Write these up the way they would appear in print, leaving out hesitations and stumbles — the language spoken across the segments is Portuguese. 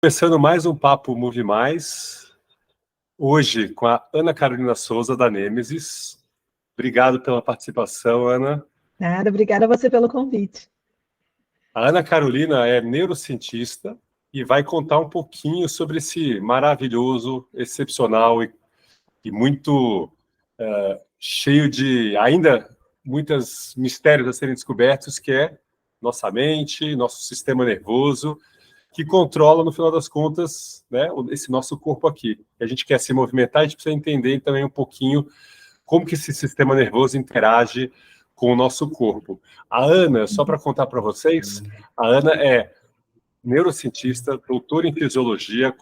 Começando mais um Papo Move Mais, hoje com a Ana Carolina Souza, da Nêmesis. Obrigado pela participação, Ana. Nada, obrigada a você pelo convite. A Ana Carolina é neurocientista e vai contar um pouquinho sobre esse maravilhoso, excepcional e muito cheio de ainda muitos mistérios a serem descobertos, que é nossa mente, nosso sistema nervoso, que controla, no final das contas, né, esse nosso corpo aqui. A gente quer se movimentar, a gente precisa entender também um pouquinho como que esse sistema nervoso interage com o nosso corpo. A Ana, só para contar para vocês, a Ana é neurocientista, doutora em fisiologia,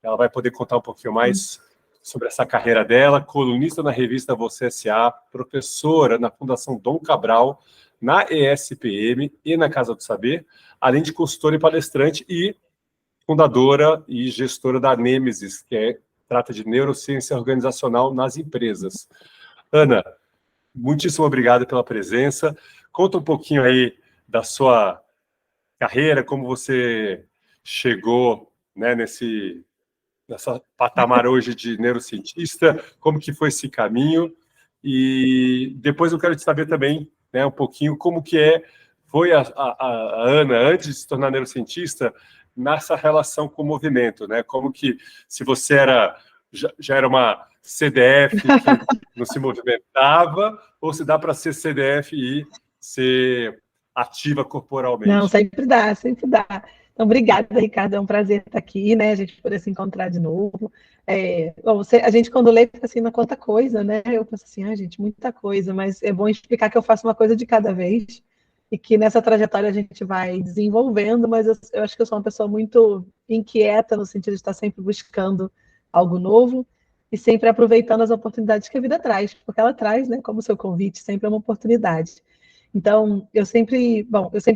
ela vai poder contar um pouquinho mais sobre essa carreira dela, colunista na revista Você S.A., professora na Fundação Dom Cabral, na ESPM e na Casa do Saber, além de consultora e palestrante e fundadora e gestora da Nêmesis, que trata de neurociência organizacional nas empresas. Ana, muitíssimo obrigado pela presença. Conta um pouquinho aí da sua carreira, como você chegou, né, nessa patamar hoje de neurocientista, como que foi esse caminho, e depois eu quero te saber também, né, um pouquinho como que foi a Ana, antes de se tornar neurocientista, nessa relação com o movimento, né? Como que, se você já era uma CDF que não se movimentava, ou se dá para ser CDF e ser ativa corporalmente? Não, sempre dá, sempre dá. Então, obrigada, Ricardo, é um prazer estar aqui, né, a gente poder se encontrar de novo. Bom, a gente, quando lê, fica assim, não quanta coisa, né, eu penso assim, gente, muita coisa, mas é bom explicar que eu faço uma coisa de cada vez, e que nessa trajetória a gente vai desenvolvendo, mas eu acho que eu sou uma pessoa muito inquieta, no sentido de estar sempre buscando algo novo, e sempre aproveitando as oportunidades que a vida traz, porque ela traz, né, como o seu convite, sempre é uma oportunidade. Então, eu sempre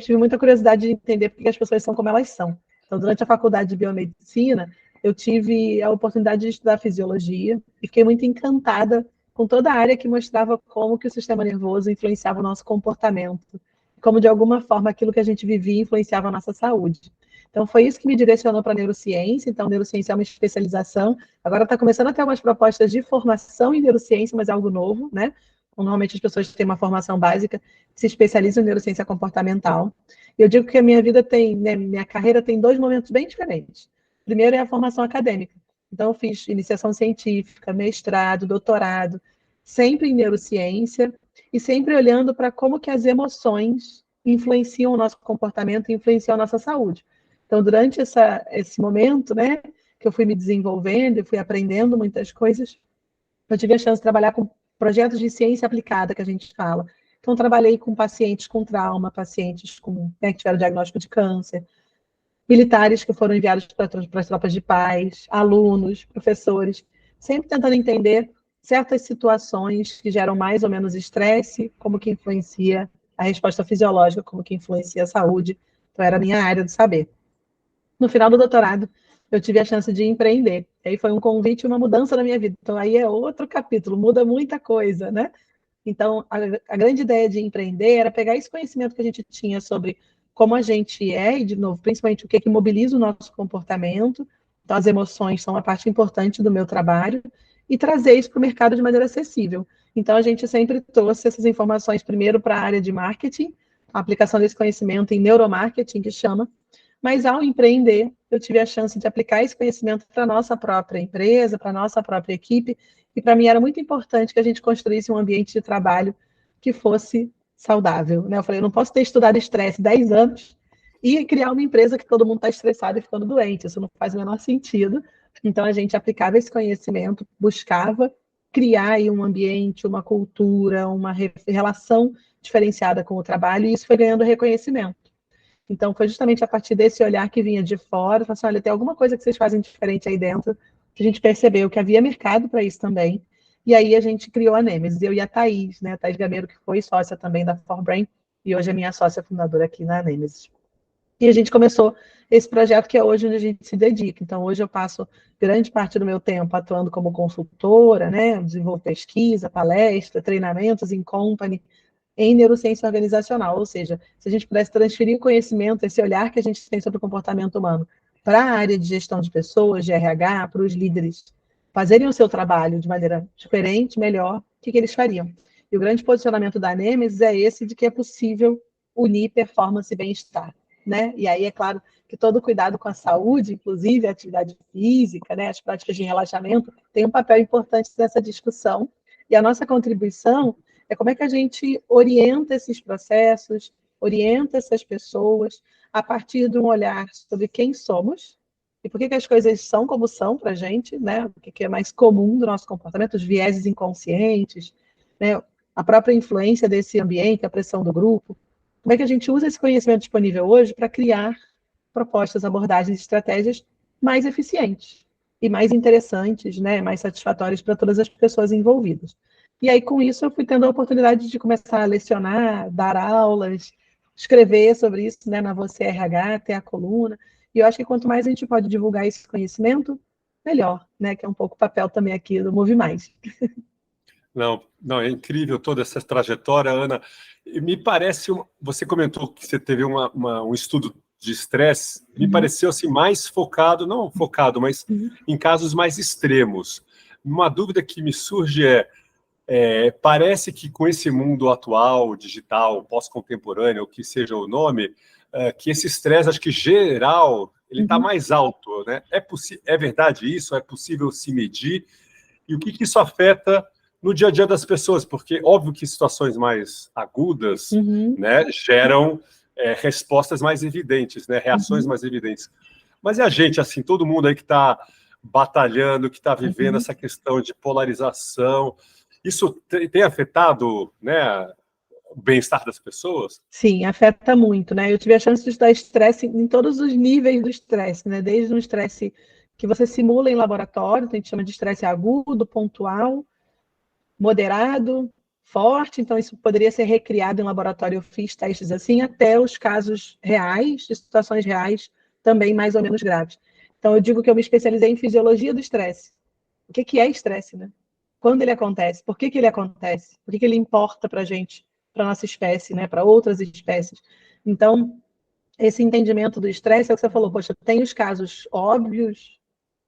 tive muita curiosidade de entender por que as pessoas são como elas são. Então, durante a faculdade de biomedicina, eu tive a oportunidade de estudar fisiologia e fiquei muito encantada com toda a área que mostrava como que o sistema nervoso influenciava o nosso comportamento, como de alguma forma aquilo que a gente vivia influenciava a nossa saúde. Então, foi isso que me direcionou para a neurociência. Então, neurociência é uma especialização. Agora está começando a ter algumas propostas de formação em neurociência, mas é algo novo, né? Normalmente as pessoas têm uma formação básica, se especializam em neurociência comportamental. E eu digo que a minha vida tem, né, minha carreira tem dois momentos bem diferentes. Primeiro é a formação acadêmica. Então, eu fiz iniciação científica, mestrado, doutorado, sempre em neurociência e sempre olhando para como que as emoções influenciam o nosso comportamento e influenciam a nossa saúde. Então, durante esse momento, né, que eu fui me desenvolvendo e fui aprendendo muitas coisas, eu tive a chance de trabalhar com projetos de ciência aplicada, que a gente fala. Então, trabalhei com pacientes com trauma, pacientes que tiveram diagnóstico de câncer, militares que foram enviados para as tropas de paz, alunos, professores, sempre tentando entender certas situações que geram mais ou menos estresse, como que influencia a resposta fisiológica, como que influencia a saúde. Então, era a minha área de saber. No final do doutorado, eu tive a chance de empreender. Aí foi um convite e uma mudança na minha vida. Então, aí é outro capítulo, muda muita coisa, né? Então, a grande ideia de empreender era pegar esse conhecimento que a gente tinha sobre como a gente é, e, de novo, principalmente o que mobiliza o nosso comportamento. Então, as emoções são uma parte importante do meu trabalho, e trazer isso para o mercado de maneira acessível. Então, a gente sempre trouxe essas informações primeiro para a área de marketing, a aplicação desse conhecimento em neuromarketing, que chama, mas ao empreender, eu tive a chance de aplicar esse conhecimento para a nossa própria empresa, para a nossa própria equipe, e para mim era muito importante que a gente construísse um ambiente de trabalho que fosse saudável, né? Eu falei, eu não posso ter estudado estresse 10 anos e criar uma empresa que todo mundo está estressado e ficando doente, isso não faz o menor sentido. Então, a gente aplicava esse conhecimento, buscava criar aí um ambiente, uma cultura, uma relação diferenciada com o trabalho, e isso foi ganhando reconhecimento. Então, foi justamente a partir desse olhar que vinha de fora, falou assim, olha, tem alguma coisa que vocês fazem diferente aí dentro, que a gente percebeu que havia mercado para isso também, e aí a gente criou a Nêmesis, eu e a Thaís, né, a Thaís Gameiro, que foi sócia também da ForBrain, e hoje é minha sócia fundadora aqui na Nêmesis. E a gente começou esse projeto que é hoje onde a gente se dedica. Então, hoje eu passo grande parte do meu tempo atuando como consultora, né, desenvolvo pesquisa, palestra, treinamentos em company, em neurociência organizacional, ou seja, se a gente pudesse transferir o conhecimento, esse olhar que a gente tem sobre o comportamento humano para a área de gestão de pessoas, de RH, para os líderes fazerem o seu trabalho de maneira diferente, melhor, o que eles fariam? E o grande posicionamento da Nemesis é esse de que é possível unir performance e bem-estar, né? E aí, é claro, que todo cuidado com a saúde, inclusive a atividade física, né, as práticas de relaxamento, tem um papel importante nessa discussão. E a nossa contribuição é como é que a gente orienta esses processos, orienta essas pessoas a partir de um olhar sobre quem somos e por que as coisas são como são para a gente, né? O que é mais comum do nosso comportamento, os vieses inconscientes, né? A própria influência desse ambiente, a pressão do grupo. Como é que a gente usa esse conhecimento disponível hoje para criar propostas, abordagens, estratégias mais eficientes e mais interessantes, né, mais satisfatórias para todas as pessoas envolvidas. E aí, com isso, eu fui tendo a oportunidade de começar a lecionar, dar aulas, escrever sobre isso, né, na Você RH, ter a coluna. E eu acho que quanto mais a gente pode divulgar esse conhecimento, melhor, né, que é um pouco o papel também aqui do Move Mais. Não, não, é incrível toda essa trajetória, Ana. E me parece, você comentou que você teve um estudo de estresse, me pareceu assim mais focado, não focado, mas em casos mais extremos. Uma dúvida que me surge parece que com esse mundo atual, digital, pós-contemporâneo, o que seja o nome, que esse estresse, acho que geral, ele está mais alto, né? É verdade isso? É possível se medir? E o que isso afeta no dia a dia das pessoas? Porque, óbvio que situações mais agudas, né, geram respostas mais evidentes, né, reações mais evidentes. Mas e a gente, assim, todo mundo aí que está batalhando, que está vivendo essa questão de polarização, isso tem afetado, né, o bem-estar das pessoas? Sim, afeta muito, né? Eu tive a chance de estudar estresse em todos os níveis do estresse, né? Desde um estresse que você simula em laboratório, então a gente chama de estresse agudo, pontual, moderado, forte, então isso poderia ser recriado em laboratório, eu fiz testes assim, até os casos reais, de situações reais, também mais ou menos graves. Então eu digo que eu me especializei em fisiologia do estresse. O que é estresse, né? Quando ele acontece? Por que ele acontece? Por que ele importa para a gente, para a nossa espécie, né? Para outras espécies? Então, esse entendimento do estresse é o que você falou, poxa, tem os casos óbvios,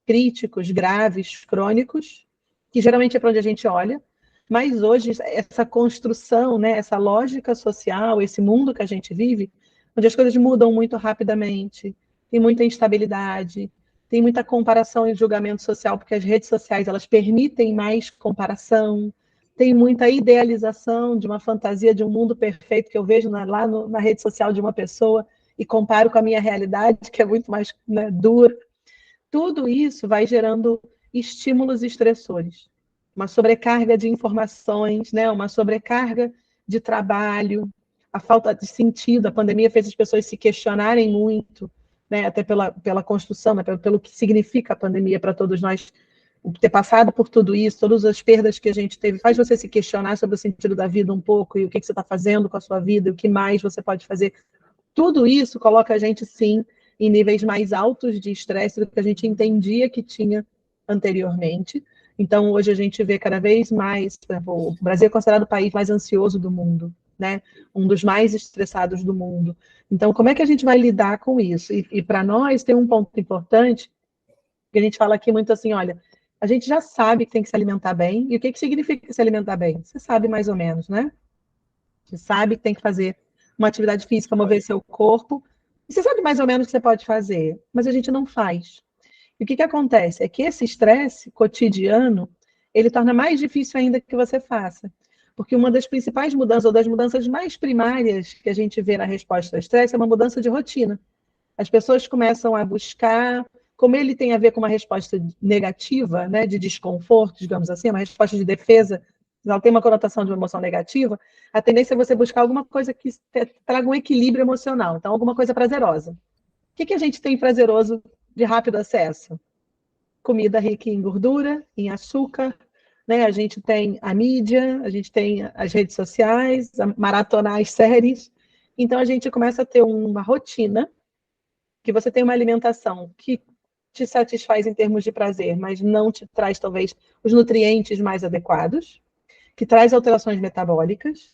críticos, graves, crônicos, que geralmente é para onde a gente olha, mas hoje essa construção, né, essa lógica social, esse mundo que a gente vive, onde as coisas mudam muito rapidamente, tem muita instabilidade, tem muita comparação e julgamento social, porque as redes sociais elas permitem mais comparação, tem muita idealização de uma fantasia de um mundo perfeito que eu vejo na rede social de uma pessoa e comparo com a minha realidade, que é muito mais, né, dura. Tudo isso vai gerando estímulos estressores, uma sobrecarga de informações, né? Uma sobrecarga de trabalho, a falta de sentido. A pandemia fez as pessoas se questionarem muito, né? Até pela construção, né? Pelo que significa a pandemia para todos nós, ter passado por tudo isso, todas as perdas que a gente teve, faz você se questionar sobre o sentido da vida um pouco e o que você está fazendo com a sua vida, e o que mais você pode fazer. Tudo isso coloca a gente, sim, em níveis mais altos de estresse do que a gente entendia que tinha anteriormente. Então, hoje a gente vê cada vez mais, por exemplo, o Brasil é considerado o país mais ansioso do mundo, né? Um dos mais estressados do mundo. Então, como é que a gente vai lidar com isso? E para nós tem um ponto importante, que a gente fala aqui muito assim, olha, a gente já sabe que tem que se alimentar bem, e o que significa se alimentar bem? Você sabe mais ou menos, né? Você sabe que tem que fazer uma atividade física, mover seu corpo. E você sabe mais ou menos o que você pode fazer, mas a gente não faz. E o que acontece? É que esse estresse cotidiano, ele torna mais difícil ainda que você faça. Porque uma das principais mudanças, ou das mudanças mais primárias que a gente vê na resposta ao estresse, é uma mudança de rotina. As pessoas começam a buscar, como ele tem a ver com uma resposta negativa, né, de desconforto, digamos assim, uma resposta de defesa, ela tem uma conotação de uma emoção negativa, a tendência é você buscar alguma coisa que traga um equilíbrio emocional, então alguma coisa prazerosa. O que a gente tem prazeroso de rápido acesso? Comida rica em gordura, em açúcar, né? A gente tem a mídia, a gente tem as redes sociais, maratonar as séries, então a gente começa a ter uma rotina que você tem uma alimentação que te satisfaz em termos de prazer, mas não te traz, talvez, os nutrientes mais adequados, que traz alterações metabólicas.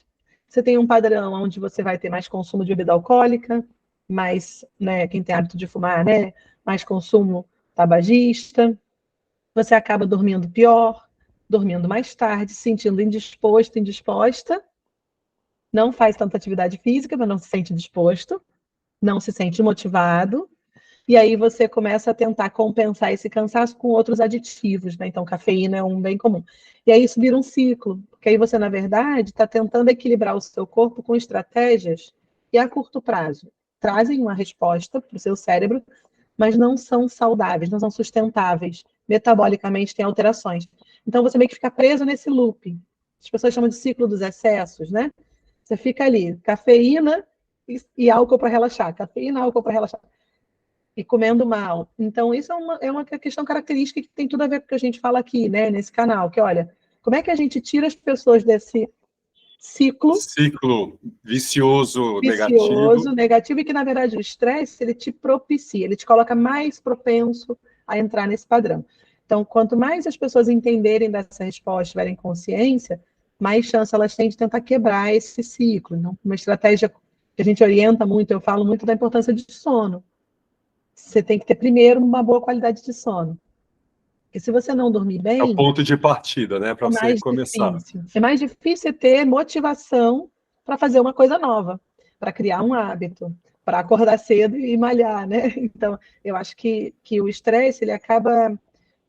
Você tem um padrão onde você vai ter mais consumo de bebida alcoólica, mais, né, quem tem hábito de fumar, né, mais consumo tabagista, você acaba dormindo pior, dormindo mais tarde, se sentindo indisposto, indisposta, não faz tanta atividade física, mas não se sente disposto, não se sente motivado, e aí você começa a tentar compensar esse cansaço com outros aditivos, né? Então, cafeína é um bem comum. E aí isso vira um ciclo, porque aí você, na verdade, está tentando equilibrar o seu corpo com estratégias que, a curto prazo, trazem uma resposta para o seu cérebro, mas não são saudáveis, não são sustentáveis. Metabolicamente tem alterações. Então, você meio que fica preso nesse loop. As pessoas chamam de ciclo dos excessos, né? Você fica ali, cafeína e álcool para relaxar, cafeína, álcool para relaxar e comendo mal. Então, isso é uma questão característica que tem tudo a ver com o que a gente fala aqui, né, nesse canal, que olha, como é que a gente tira as pessoas desse ciclo Ciclo vicioso negativo. vicioso, negativo, e que, na verdade, o estresse, ele te propicia, ele te coloca mais propenso a entrar nesse padrão. Então, quanto mais as pessoas entenderem dessa resposta, tiverem consciência, mais chance elas têm de tentar quebrar esse ciclo. Então, uma estratégia que a gente orienta muito, eu falo muito da importância de sono. Você tem que ter, primeiro, uma boa qualidade de sono. Porque se você não dormir É o bem, ponto de partida, né, para é você mais começar. difícil. É mais difícil ter motivação para fazer uma coisa nova, para criar um hábito, para acordar cedo e malhar, né? Então, eu acho que o estresse, ele acaba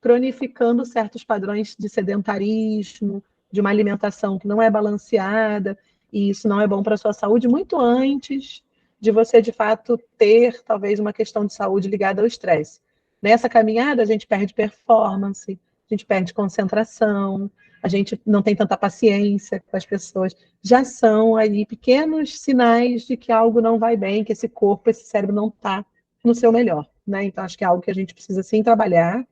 cronificando certos padrões de sedentarismo, de uma alimentação que não é balanceada, e isso não é bom para a sua saúde, muito antes de você, de fato, ter, talvez, uma questão de saúde ligada ao estresse. Nessa caminhada, a gente perde performance, a gente perde concentração, a gente não tem tanta paciência com as pessoas. Já são aí pequenos sinais de que algo não vai bem, que esse corpo, esse cérebro não está no seu melhor, né? Então, acho que é algo que a gente precisa, sim, trabalhar,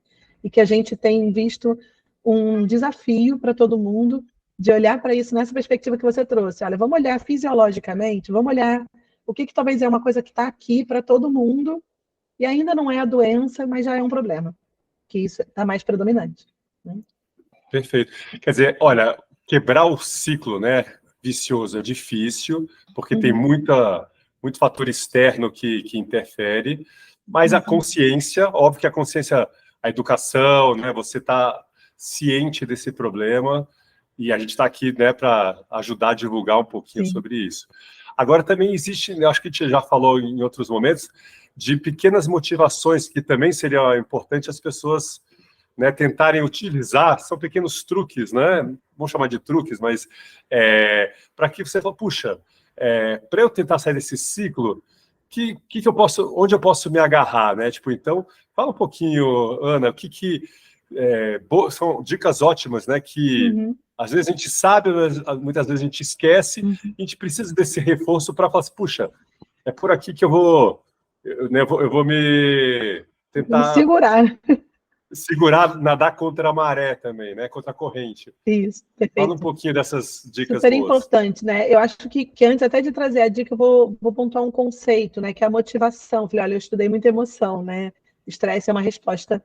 e que a gente tem visto um desafio para todo mundo de olhar para isso nessa perspectiva que você trouxe. Olha, vamos olhar fisiologicamente, vamos olhar o que talvez é uma coisa que está aqui para todo mundo e ainda não é a doença, mas já é um problema, que isso está mais predominante. Né? Perfeito. Quer dizer, olha, quebrar o ciclo, né, vicioso é difícil, porque tem muito fator externo que interfere, mas a consciência, óbvio que a consciência, a educação, né, você está ciente desse problema, e a gente está aqui, né, para ajudar a divulgar um pouquinho Sim. sobre isso. Agora também existe, eu acho que a gente já falou em outros momentos, de pequenas motivações que também seria importante as pessoas, né, tentarem utilizar, são pequenos truques, né? Vamos chamar de truques, mas para que você fale, puxa, para eu tentar sair desse ciclo, que eu posso, onde eu posso me agarrar, né? Tipo, então, fala um pouquinho, Ana, são dicas ótimas, né? Que às vezes a gente sabe, mas muitas vezes a gente esquece, e a gente precisa desse reforço para falar assim, puxa, é por aqui que eu vou me Vamos tentar segurar. nadar contra a maré também, né? Contra a corrente. Isso, Fala um perfeito. pouquinho dessas dicas Super boas. importante, né? Eu acho que antes até de trazer a dica, eu vou pontuar um conceito, né? Que é a motivação. Falei, olha, eu estudei muita emoção, né? Estresse é uma resposta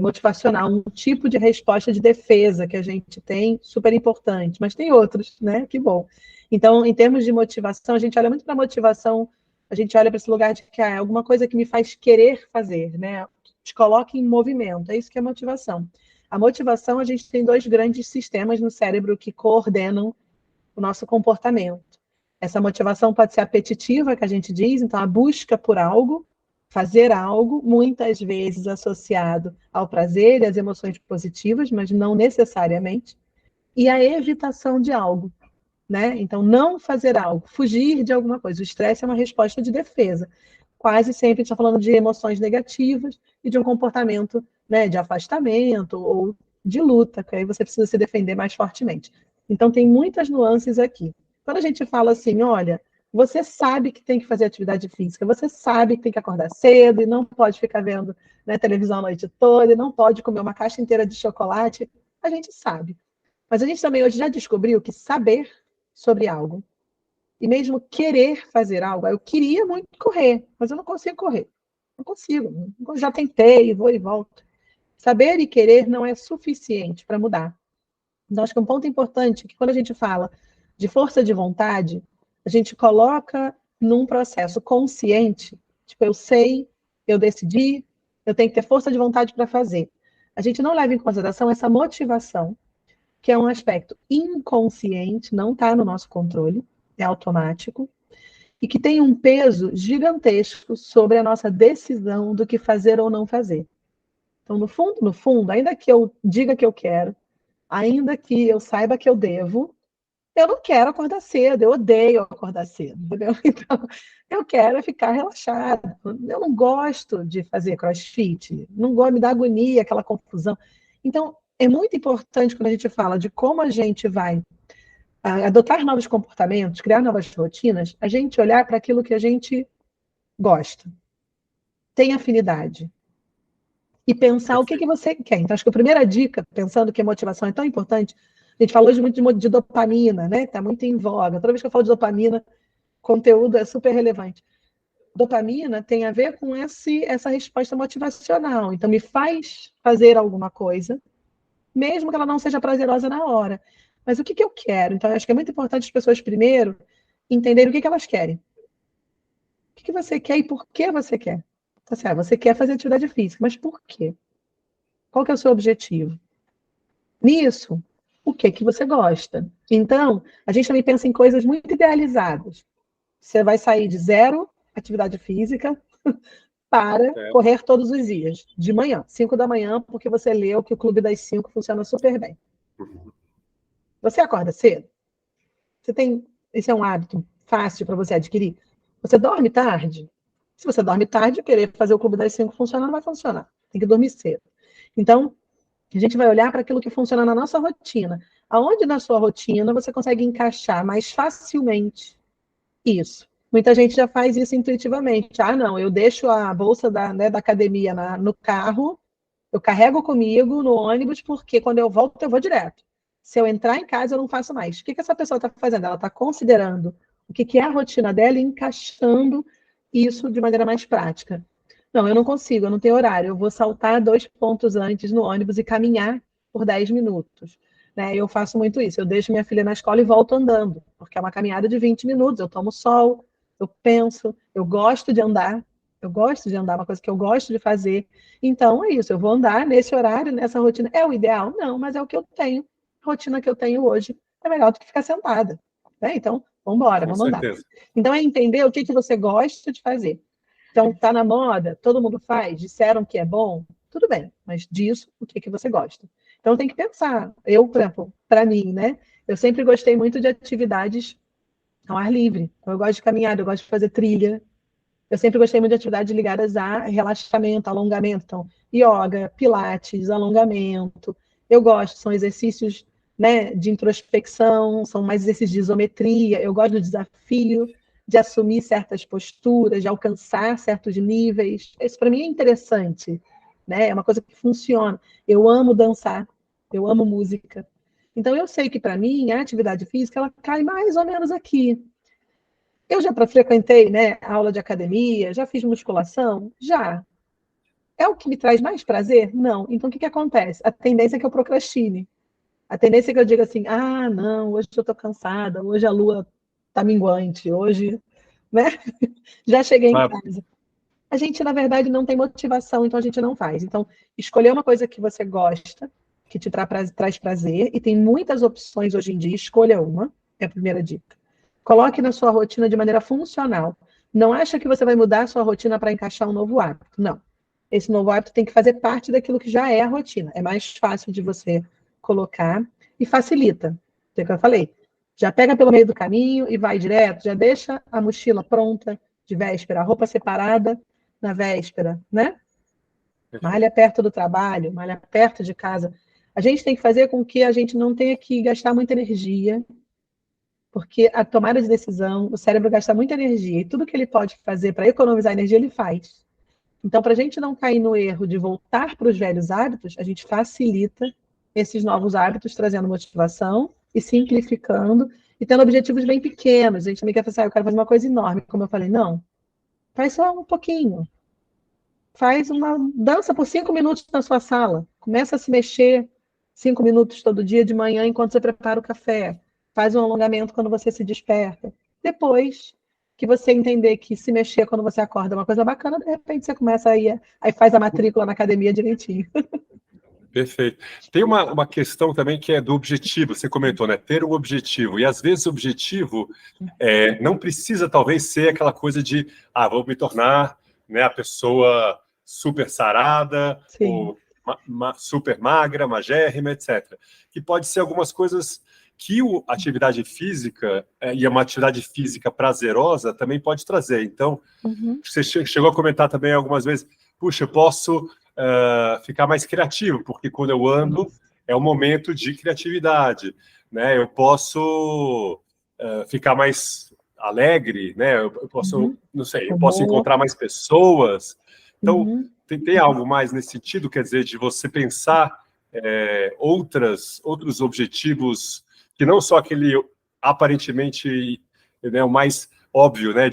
motivacional, um tipo de resposta de defesa que a gente tem, super importante, mas tem outros, né? Que bom. Então, em termos de motivação, a gente olha muito para a motivação, a gente olha para esse lugar de que é alguma coisa que me faz querer fazer, né? Te coloca em movimento, é isso que é motivação. A motivação, a gente tem dois grandes sistemas no cérebro que coordenam o nosso comportamento. Essa motivação pode ser apetitiva, que a gente diz, então a busca por algo, fazer algo, muitas vezes associado ao prazer e às emoções positivas, mas não necessariamente, e a evitação de algo, né? Então, não fazer algo, fugir de alguma coisa. O estresse é uma resposta de defesa. Quase sempre a gente está falando de emoções negativas e de um comportamento, né, de afastamento ou de luta, que aí você precisa se defender mais fortemente. Então, tem muitas nuances aqui. Quando a gente fala assim, olha, você sabe que tem que fazer atividade física, você sabe que tem que acordar cedo e não pode ficar vendo, né, televisão a noite toda, e não pode comer uma caixa inteira de chocolate, a gente sabe. Mas a gente também hoje já descobriu que saber sobre algo e mesmo querer fazer algo, eu queria muito correr, mas eu não consigo correr. Não consigo. Já tentei, vou e volto. Saber e querer não é suficiente para mudar. Então, acho que um ponto importante é que quando a gente fala de força de vontade, a gente coloca num processo consciente, tipo, eu sei, eu decidi, eu tenho que ter força de vontade para fazer. A gente não leva em consideração essa motivação, que é um aspecto inconsciente, não está no nosso controle, é automático, e que tem um peso gigantesco sobre a nossa decisão do que fazer ou não fazer. Então, no fundo, ainda que eu diga que eu quero, ainda que eu saiba que eu devo, eu não quero acordar cedo, eu odeio acordar cedo, entendeu? Então, eu quero ficar relaxada. Eu não gosto de fazer crossfit, não gosto, me dá agonia, aquela confusão. Então, é muito importante quando a gente fala de como a gente vai adotar novos comportamentos, criar novas rotinas, a gente olhar para aquilo que a gente gosta, tem afinidade, e pensar o que você quer. Então, acho que a primeira dica, pensando que a motivação é tão importante, a gente falou muito de dopamina, né? Está muito em voga. Toda vez que eu falo de dopamina, conteúdo é super relevante. Dopamina tem a ver com essa resposta motivacional. Então, me faz fazer alguma coisa, mesmo que ela não seja prazerosa na hora. Mas o que eu quero? Então, acho que é muito importante as pessoas, primeiro, entenderem o que elas querem. O que você quer e por que você quer? Tá certo, você quer fazer atividade física, mas por quê? Qual que é o seu objetivo? Nisso, o que você gosta? Então, a gente também pensa em coisas muito idealizadas. Você vai sair de zero atividade física para correr todos os dias, de manhã, 5 da manhã, porque você leu que o Clube das 5 funciona super bem. Você acorda cedo? Esse é um hábito fácil para você adquirir? Você dorme tarde? Se você dorme tarde, querer fazer o Clube das 5 funcionar não vai funcionar. Tem que dormir cedo. Então, a gente vai olhar para aquilo que funciona na nossa rotina. Aonde na sua rotina você consegue encaixar mais facilmente isso? Muita gente já faz isso intuitivamente. Ah, não, eu deixo a bolsa da academia no carro, eu carrego comigo no ônibus, porque quando eu volto, eu vou direto. Se eu entrar em casa, eu não faço mais. O que essa pessoa está fazendo? Ela está considerando o que é a rotina dela e encaixando isso de maneira mais prática. Não, eu não consigo, eu não tenho horário. Eu vou saltar 2 pontos antes no ônibus e caminhar por 10 minutos. Né? Eu faço muito isso. Eu deixo minha filha na escola e volto andando, porque é uma caminhada de 20 minutos. Eu tomo sol, eu penso, eu gosto de andar. Eu gosto de andar, é uma coisa que eu gosto de fazer. Então, é isso. Eu vou andar nesse horário, nessa rotina. É o ideal? Não, mas é o que eu tenho. A rotina que eu tenho hoje é melhor do que ficar sentada. Né? Então, vamos embora, vamos andar. Então, é entender o que você gosta de fazer. Então, está na moda, todo mundo faz, disseram que é bom, tudo bem, mas disso, o que você gosta? Então, tem que pensar. Eu, por exemplo, para mim, né? Eu sempre gostei muito de atividades ao ar livre. Então, eu gosto de caminhar, eu gosto de fazer trilha. Eu sempre gostei muito de atividades ligadas a relaxamento, alongamento. Então, yoga, pilates, alongamento. Eu gosto, são exercícios, né, de introspecção, são mais exercícios de isometria. Eu gosto do desafio de assumir certas posturas, de alcançar certos níveis. Isso para mim é interessante, né? É uma coisa que funciona. Eu amo dançar, eu amo música. Então eu sei que para mim a atividade física ela cai mais ou menos aqui. Eu já frequentei, né, aula de academia, já fiz musculação? Já. É o que me traz mais prazer? Não. Então, o que acontece? A tendência é que eu procrastine. A tendência é que eu diga assim, ah, não, hoje eu estou cansada, hoje a lua está minguante, hoje, né? Já cheguei em casa. A gente, na verdade, não tem motivação, então a gente não faz. Então, escolher uma coisa que você gosta, que te traz prazer, e tem muitas opções hoje em dia, escolha uma, é a primeira dica. Coloque na sua rotina de maneira funcional. Não acha que você vai mudar a sua rotina para encaixar um novo hábito. Não. Esse novo hábito tem que fazer parte daquilo que já é a rotina. É mais fácil de você colocar e facilita. É o que eu falei. Já pega pelo meio do caminho e vai direto, já deixa a mochila pronta de véspera, a roupa separada na véspera, né? Malha perto do trabalho, malha perto de casa. A gente tem que fazer com que a gente não tenha que gastar muita energia, porque a tomada de decisão, o cérebro gasta muita energia, e tudo que ele pode fazer para economizar energia, ele faz. Então, para a gente não cair no erro de voltar para os velhos hábitos, a gente facilita esses novos hábitos, trazendo motivação e simplificando, e tendo objetivos bem pequenos. A gente também quer pensar, eu quero fazer uma coisa enorme, como eu falei, não, faz só um pouquinho. Faz uma dança por 5 minutos na sua sala. Começa a se mexer 5 minutos todo dia de manhã enquanto você prepara o café. Faz um alongamento quando você se desperta. Depois, que você entender que se mexer quando você acorda é uma coisa bacana, de repente você começa aí faz a matrícula na academia direitinho. Perfeito. Tem uma questão também que é do objetivo, você comentou, né? Ter um objetivo. E às vezes o objetivo não precisa, talvez, ser aquela coisa de vou me tornar, né, a pessoa super sarada, Sim. ou super magra, magérrima, etc. Que pode ser algumas coisas que a atividade física, e uma atividade física prazerosa, também pode trazer. Então, você chegou a comentar também algumas vezes, puxa, eu posso ficar mais criativo, porque quando eu ando é um momento de criatividade, né? Eu posso ficar mais alegre, né? Eu posso, não sei, eu posso encontrar mais pessoas. Então, tem algo mais nesse sentido, quer dizer, de você pensar outros objetivos que não só aquele aparentemente, né, o mais óbvio, né?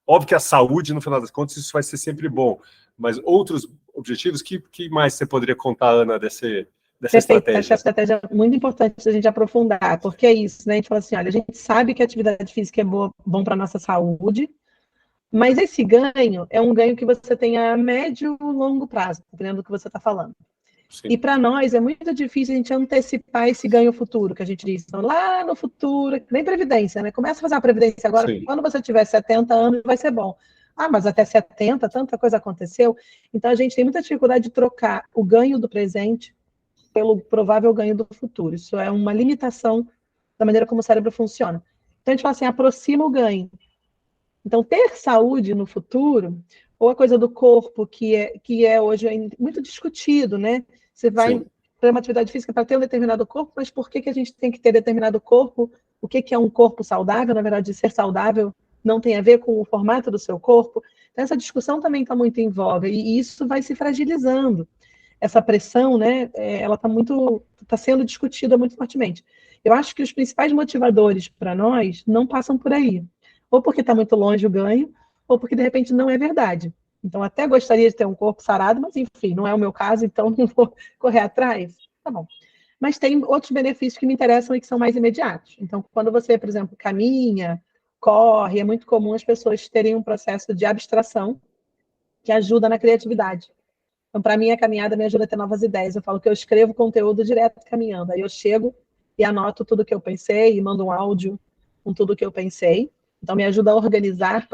Óbvio que a saúde, no final das contas, isso vai ser sempre bom, mas outros objetivos, que mais você poderia contar, Ana, dessa Perfeito. estratégia? Acho que a estratégia é muito importante a gente aprofundar, porque é isso, né? A gente fala assim, olha, a gente sabe que a atividade física é bom para a nossa saúde, mas esse ganho é um ganho que você tem a médio e longo prazo, dependendo do que você está falando. Sim. E para nós é muito difícil a gente antecipar esse ganho futuro, que a gente diz, então, lá no futuro, nem previdência, né? Começa a fazer a previdência agora, sim, quando você tiver 70 anos vai ser bom. Mas até 70, tanta coisa aconteceu. Então a gente tem muita dificuldade de trocar o ganho do presente pelo provável ganho do futuro. Isso é uma limitação da maneira como o cérebro funciona. Então a gente fala assim, aproxima o ganho. Então, ter saúde no futuro, ou a coisa do corpo, que é hoje muito discutido, né? Você vai para uma atividade física para ter um determinado corpo, mas por que a gente tem que ter determinado corpo? O que é um corpo saudável? Na verdade, ser saudável não tem a ver com o formato do seu corpo. Então, essa discussão também está muito em voga, e isso vai se fragilizando. Essa pressão, né? Ela está sendo discutida muito fortemente. Eu acho que os principais motivadores para nós não passam por aí. Ou porque está muito longe o ganho, ou porque, de repente, não é verdade. Então, até gostaria de ter um corpo sarado, mas, enfim, não é o meu caso, então não vou correr atrás. Tá bom. Mas tem outros benefícios que me interessam e que são mais imediatos. Então, quando você, por exemplo, caminha, corre, é muito comum as pessoas terem um processo de abstração que ajuda na criatividade. Então, para mim, a caminhada me ajuda a ter novas ideias. Eu falo que eu escrevo conteúdo direto caminhando. Aí eu chego e anoto tudo que eu pensei e mando um áudio com tudo que eu pensei. Então, me ajuda a organizar,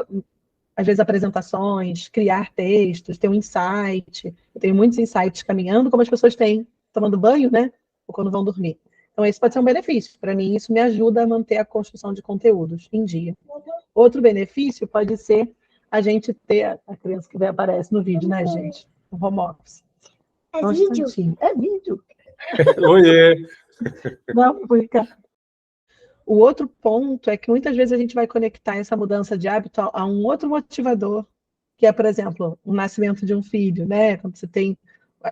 às vezes, apresentações, criar textos, ter um insight. Eu tenho muitos insights caminhando, como as pessoas têm tomando banho, né? Ou quando vão dormir. Então, esse pode ser um benefício. Para mim, isso me ajuda a manter a construção de conteúdos em dia. Outro benefício pode ser a gente ter... A criança que aparece no vídeo, né, gente? O home office. É vídeo. É vídeo. Oiê! Não, Ricardo. O outro ponto é que muitas vezes a gente vai conectar essa mudança de hábito a um outro motivador, que é, por exemplo, o nascimento de um filho, né? Quando você tem...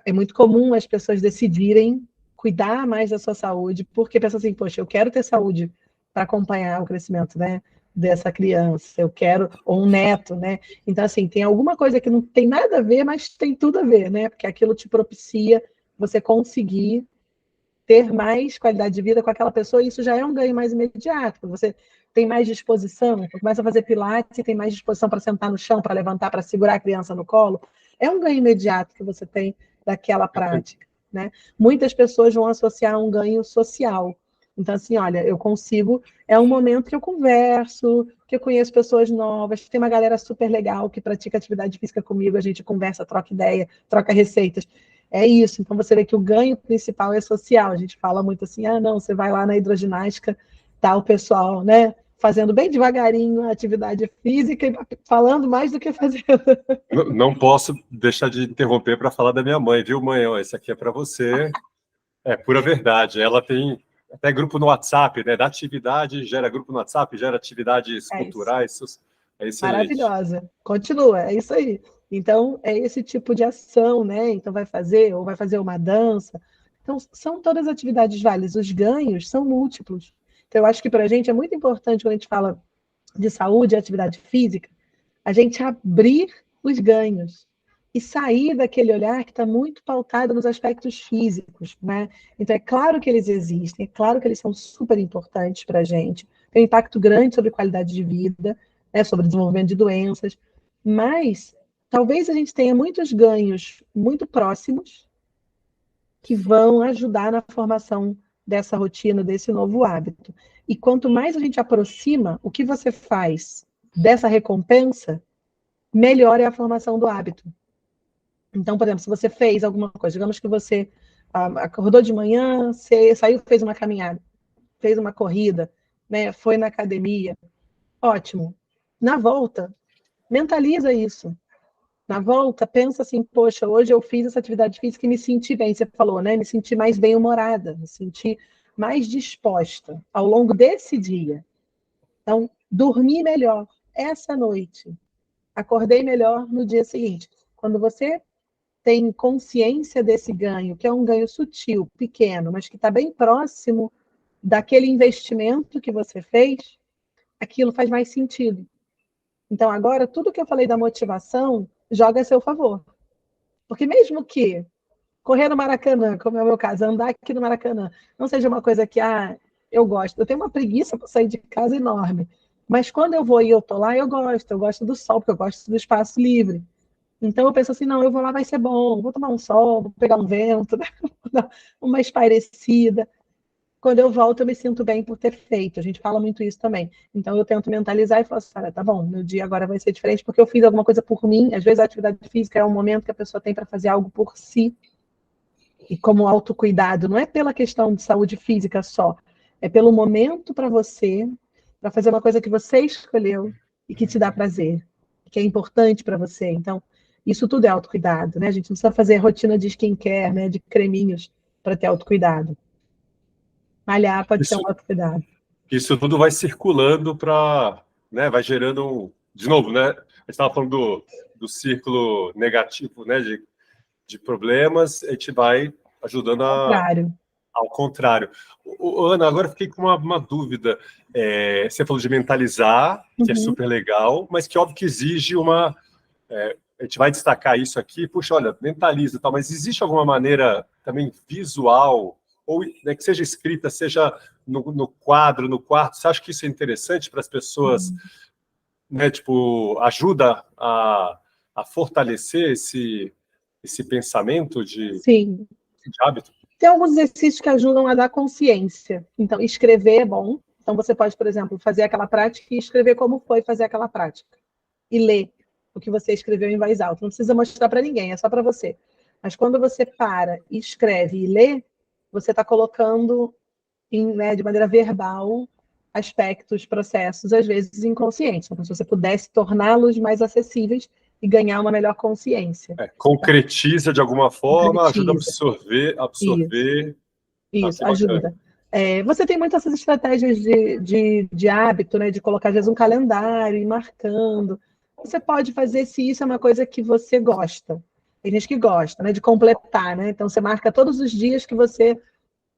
É muito comum as pessoas decidirem cuidar mais da sua saúde, porque pensam assim, poxa, eu quero ter saúde para acompanhar o crescimento, né, dessa criança, eu quero, ou um neto, né? Então, assim, tem alguma coisa que não tem nada a ver, mas tem tudo a ver, né? Porque aquilo te propicia você conseguir ter mais qualidade de vida com aquela pessoa, e isso já é um ganho mais imediato, porque você tem mais disposição, começa a fazer pilates e tem mais disposição para sentar no chão, para levantar, para segurar a criança no colo, é um ganho imediato que você tem daquela prática, né? Muitas pessoas vão associar um ganho social. Então, assim, olha, eu consigo, é um momento que eu converso, que eu conheço pessoas novas, tem uma galera super legal que pratica atividade física comigo, a gente conversa, troca ideia, troca receitas. É isso, então você vê que o ganho principal é social. A gente fala muito assim, não, você vai lá na hidroginástica, tá o pessoal, né, fazendo bem devagarinho a atividade física e falando mais do que fazendo. Não posso deixar de interromper para falar da minha mãe, viu, mãe? Esse aqui é para você. É pura verdade. Ela tem até grupo no WhatsApp, né? Da atividade, gera grupo no WhatsApp, gera atividades culturais. É excelente. Maravilhosa. Continua, é isso aí. Então, é esse tipo de ação, né? Então, vai fazer uma dança. Então, são todas atividades válidas. Os ganhos são múltiplos. Então, eu acho que para a gente é muito importante, quando a gente fala de saúde e atividade física, a gente abrir os ganhos e sair daquele olhar que está muito pautado nos aspectos físicos, né? Então, é claro que eles existem, é claro que eles são super importantes para a gente, tem um impacto grande sobre qualidade de vida, né, sobre desenvolvimento de doenças, mas talvez a gente tenha muitos ganhos muito próximos que vão ajudar na formação dessa rotina, desse novo hábito. E quanto mais a gente aproxima o que você faz dessa recompensa, melhor é a formação do hábito. Então, por exemplo, se você fez alguma coisa, digamos que você acordou de manhã, você saiu, fez uma caminhada, fez uma corrida, né, foi na academia, ótimo. Na volta, mentaliza isso. Na volta, pensa assim, poxa, hoje eu fiz essa atividade física e me senti bem. Você falou, né? Me senti mais bem-humorada, me senti mais disposta ao longo desse dia. Então, dormi melhor essa noite. Acordei melhor no dia seguinte. Quando você tem consciência desse ganho, que é um ganho sutil, pequeno, mas que está bem próximo daquele investimento que você fez, aquilo faz mais sentido. Então, agora, tudo que eu falei da motivação joga a seu favor. Porque mesmo que correr no Maracanã, como é o meu caso, andar aqui no Maracanã, não seja uma coisa que, eu gosto. Eu tenho uma preguiça para sair de casa enorme. Mas quando eu vou e eu tô lá, eu gosto do sol, porque eu gosto do espaço livre. Então eu penso assim, não, eu vou lá, vai ser bom, vou tomar um sol, vou pegar um vento, né? Vou dar uma espairecida. Quando eu volto, eu me sinto bem por ter feito. A gente fala muito isso também. Então eu tento mentalizar e falo assim, tá bom, meu dia agora vai ser diferente porque eu fiz alguma coisa por mim. Às vezes a atividade física é um momento que a pessoa tem para fazer algo por si. E como autocuidado, não é pela questão de saúde física só, é pelo momento para você, para fazer uma coisa que você escolheu e que te dá prazer, que é importante para você. Então, isso tudo é autocuidado, né? A gente não precisa fazer rotina de skincare, né? De creminhos para ter autocuidado. Malhar pode ser um autocuidado. Isso tudo vai circulando para, né, vai gerando de novo, né? A gente estava falando do círculo negativo, né, de problemas, a gente vai ajudando ao contrário. Ana, agora eu fiquei com uma dúvida. Você falou de mentalizar, que é super legal, mas que óbvio que exige a gente vai destacar isso aqui, puxa, olha, mentaliza e tal, mas existe alguma maneira também visual, ou né, que seja escrita, seja no quadro, no quarto, você acha que isso é interessante para as pessoas, né, tipo, ajuda a fortalecer esse pensamento de hábito? Tem alguns exercícios que ajudam a dar consciência. Então, escrever é bom. Então, você pode, por exemplo, fazer aquela prática e escrever como foi fazer aquela prática. E ler o que você escreveu em voz alta. Não precisa mostrar para ninguém, é só para você. Mas quando você para, escreve e lê, você está colocando né, de maneira verbal aspectos, processos, às vezes inconscientes. Então, se você pudesse torná-los mais acessíveis e ganhar uma melhor consciência. Concretiza de alguma forma, ajuda a absorver. Isso, ajuda. Você tem muitas essas estratégias de hábito, né? De colocar, às vezes, um calendário e marcando. Você pode fazer se isso é uma coisa que você gosta. Tem gente que gosta, né? De completar, né? Então, você marca todos os dias que você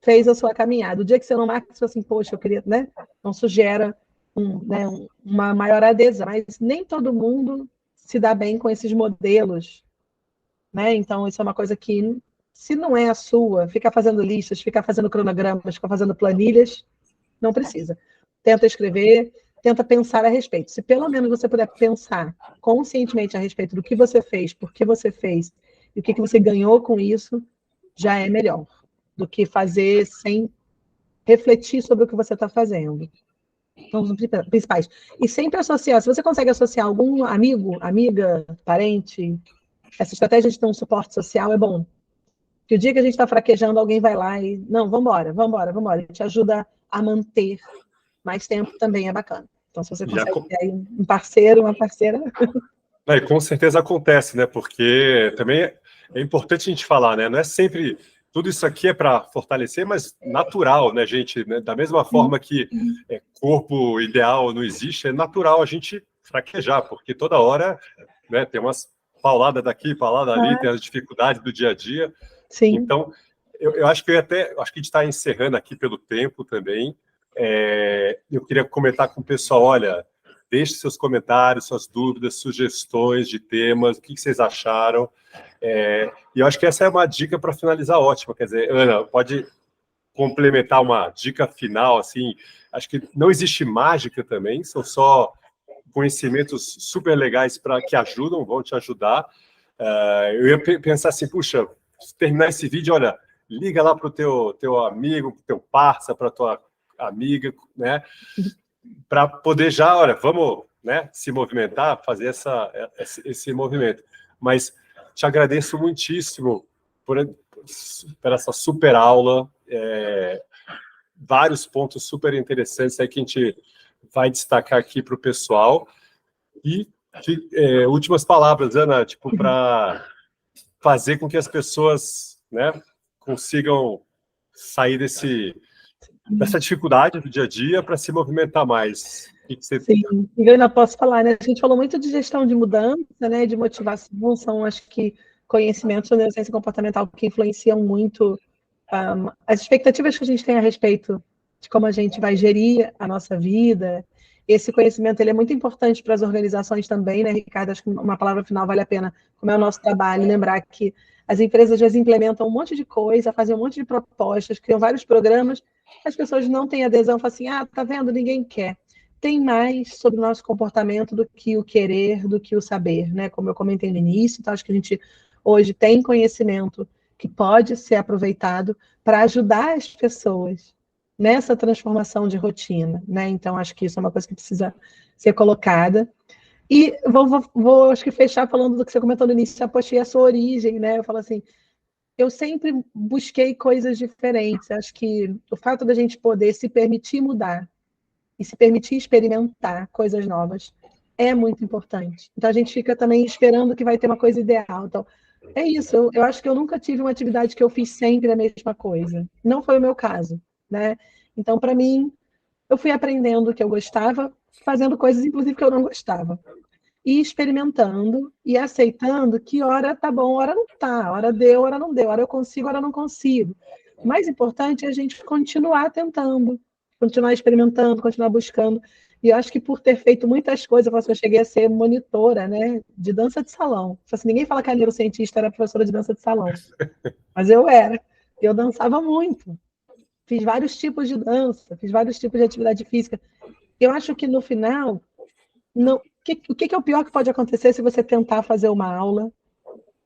fez a sua caminhada. O dia que você não marca, você fala assim, poxa, eu queria, né? Então, isso gera uma maior adesão. Mas nem todo mundo se dá bem com esses modelos, né? Então, isso é uma coisa que, se não é a sua, ficar fazendo listas, ficar fazendo cronogramas, ficar fazendo planilhas, não precisa. Tenta escrever, tenta pensar a respeito. Se pelo menos você puder pensar conscientemente a respeito do que você fez, por que você fez, e o que você ganhou com isso, já é melhor do que fazer sem refletir sobre o que você está fazendo. São os principais. E sempre associar, se você consegue associar algum amigo, amiga, parente, essa estratégia de ter um suporte social é bom. Que o dia que a gente está fraquejando, alguém vai lá e, não, vamos embora. Te ajuda a manter mais tempo também é bacana. Então, se você consegue ter aí um parceiro, uma parceira... Com certeza acontece, né? Porque também é importante a gente falar, né? Não é sempre... Tudo isso aqui é para fortalecer, mas natural, né, gente? Né? Da mesma forma que corpo ideal não existe, é natural a gente fraquejar, porque toda hora, né, tem umas pauladas daqui, paulada ali, tem as dificuldades do dia a dia. Sim. Então, eu acho que acho que a gente está encerrando aqui pelo tempo também. Eu queria comentar com o pessoal, olha, deixe seus comentários, suas dúvidas, sugestões de temas, o que vocês acharam. E eu acho que essa é uma dica para finalizar ótima. Quer dizer, Ana, pode complementar uma dica final, assim, acho que não existe mágica também, são só conhecimentos super legais que ajudam, vão te ajudar. Eu ia pensar assim, puxa, se terminar esse vídeo, olha, liga lá para o teu amigo, para o teu parça, para a tua amiga, né? Para poder já, olha, vamos, né, se movimentar, fazer esse movimento. Mas te agradeço muitíssimo por essa super aula, vários pontos super interessantes aí que a gente vai destacar aqui para o pessoal. E últimas palavras, Ana, tipo, para fazer com que as pessoas, né, consigam sair dessa dificuldade do dia a dia para se movimentar mais. Sim, eu ainda posso falar, né? A gente falou muito de gestão de mudança, né, de motivação, são, acho que, conhecimentos da neurociência comportamental que influenciam muito as expectativas que a gente tem a respeito de como a gente vai gerir a nossa vida. Esse conhecimento ele é muito importante para as organizações também, né, Ricardo? Acho que uma palavra final vale a pena, como é o nosso trabalho, lembrar que as empresas às vezes implementam um monte de coisa, fazem um monte de propostas, criam vários programas, as pessoas não têm adesão, falam assim, tá vendo, ninguém quer. Tem mais sobre o nosso comportamento do que o querer, do que o saber, né? Como eu comentei no início, então acho que a gente hoje tem conhecimento que pode ser aproveitado para ajudar as pessoas nessa transformação de rotina, né? Então, acho que isso é uma coisa que precisa ser colocada. E vou acho que, fechar falando do que você comentou no início, poxa, e a sua origem, né? Eu falo assim, eu sempre busquei coisas diferentes. Acho que o fato da gente poder se permitir mudar e se permitir experimentar coisas novas é muito importante. Então, a gente fica também esperando que vai ter uma coisa ideal. Então, é isso. Eu acho que eu nunca tive uma atividade que eu fiz sempre a mesma coisa. Não foi o meu caso, né? Então, para mim, eu fui aprendendo o que eu gostava, fazendo coisas, inclusive, que eu não gostava. E experimentando e aceitando que hora tá bom, hora não tá, hora deu, hora não deu, hora eu consigo, hora não consigo. O mais importante é a gente continuar tentando, continuar experimentando, continuar buscando. E eu acho que por ter feito muitas coisas, eu cheguei a ser monitora, né, de dança de salão. Assim, ninguém fala que a neurocientista era professora de dança de salão, mas eu era. Eu dançava muito. Fiz vários tipos de dança, fiz vários tipos de atividade física. Eu acho que no final, o que é o pior que pode acontecer se você tentar fazer uma aula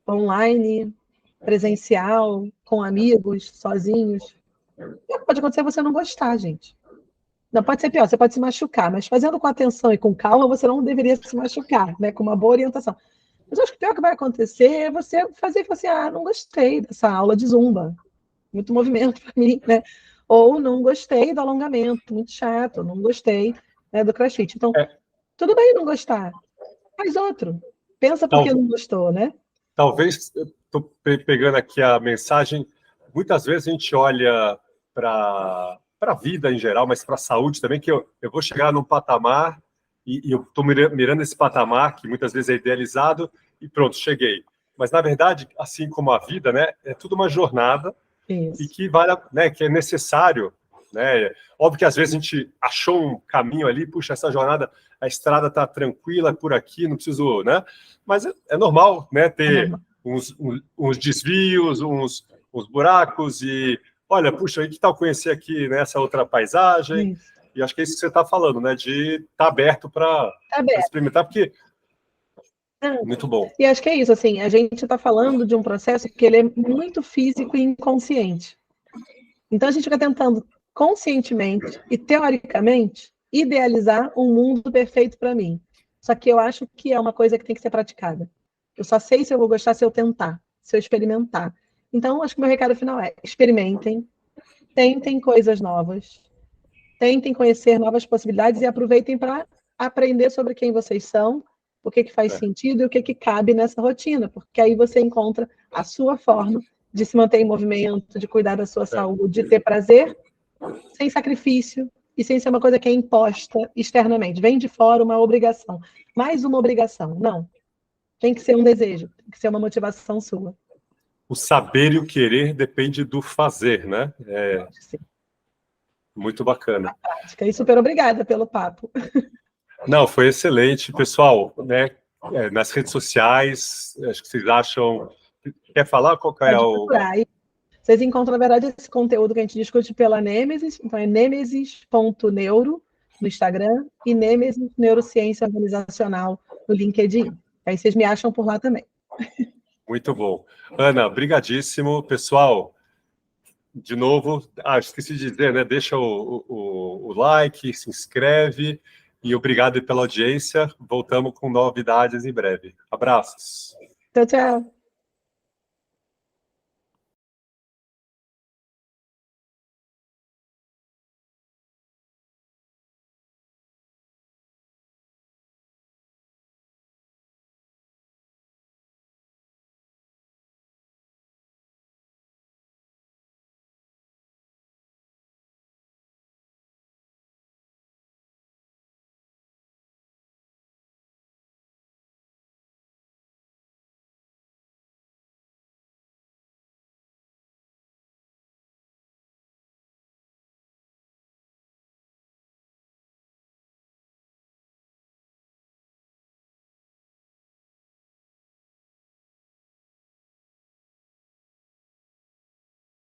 online, presencial, com amigos, sozinhos? O que pode acontecer é você não gostar, gente. Não pode ser pior, você pode se machucar, mas fazendo com atenção e com calma, você não deveria se machucar, né? Com uma boa orientação. Mas eu acho que o pior que vai acontecer é você fazer e falar assim, não gostei dessa aula de zumba, muito movimento para mim, né? Ou não gostei do alongamento, muito chato, não gostei, né, do crossfit. Então, tudo bem não gostar, faz outro. Pensa por que não gostou, né? Talvez, estou pegando aqui a mensagem, muitas vezes a gente olha para a vida em geral, mas para a saúde também, que eu vou chegar num patamar e eu estou mirando esse patamar, que muitas vezes é idealizado, e pronto, cheguei. Mas, na verdade, assim como a vida, né, é tudo uma jornada. Isso. E que né, que é necessário, né? Óbvio que às vezes a gente achou um caminho ali, puxa, essa jornada, a estrada está tranquila por aqui, não preciso, né? Mas é normal, né? Ter uns desvios, uns buracos e, olha, puxa, que tal conhecer aqui nessa outra paisagem? Isso. E acho que é isso que você está falando, né? De estar aberto para experimentar, porque muito bom. E acho que é isso, assim, a gente está falando de um processo que ele é muito físico e inconsciente. Então, a gente fica tentando conscientemente e teoricamente idealizar um mundo perfeito para mim. Só que eu acho que é uma coisa que tem que ser praticada. Eu só sei se eu vou gostar se eu tentar, se eu experimentar. Então, acho que o meu recado final é: experimentem, tentem coisas novas, tentem conhecer novas possibilidades e aproveitem para aprender sobre quem vocês são, o que faz sentido e o que cabe nessa rotina, porque aí você encontra a sua forma de se manter em movimento, de cuidar da sua saúde, de ter prazer, sem sacrifício e sem ser uma coisa que é imposta externamente. Vem de fora uma obrigação. Mais uma obrigação. Não. Tem que ser um desejo, tem que ser uma motivação sua. O saber e o querer depende do fazer, né? Sim. Muito bacana. Na prática. E super obrigada pelo papo. Não, foi excelente. Pessoal, né, nas redes sociais, acho que vocês acham... Quer falar qual que é o... Vocês encontram, na verdade, esse conteúdo que a gente discute pela Nemesis, então é nemesis.neuro, no Instagram e Nemes Neurociência Organizacional no LinkedIn. Aí vocês me acham por lá também. Muito bom. Ana, brigadíssimo. Pessoal, de novo, esqueci de dizer, né? Deixa o like, se inscreve e obrigado pela audiência. Voltamos com novidades em breve. Abraços. Tchau, tchau.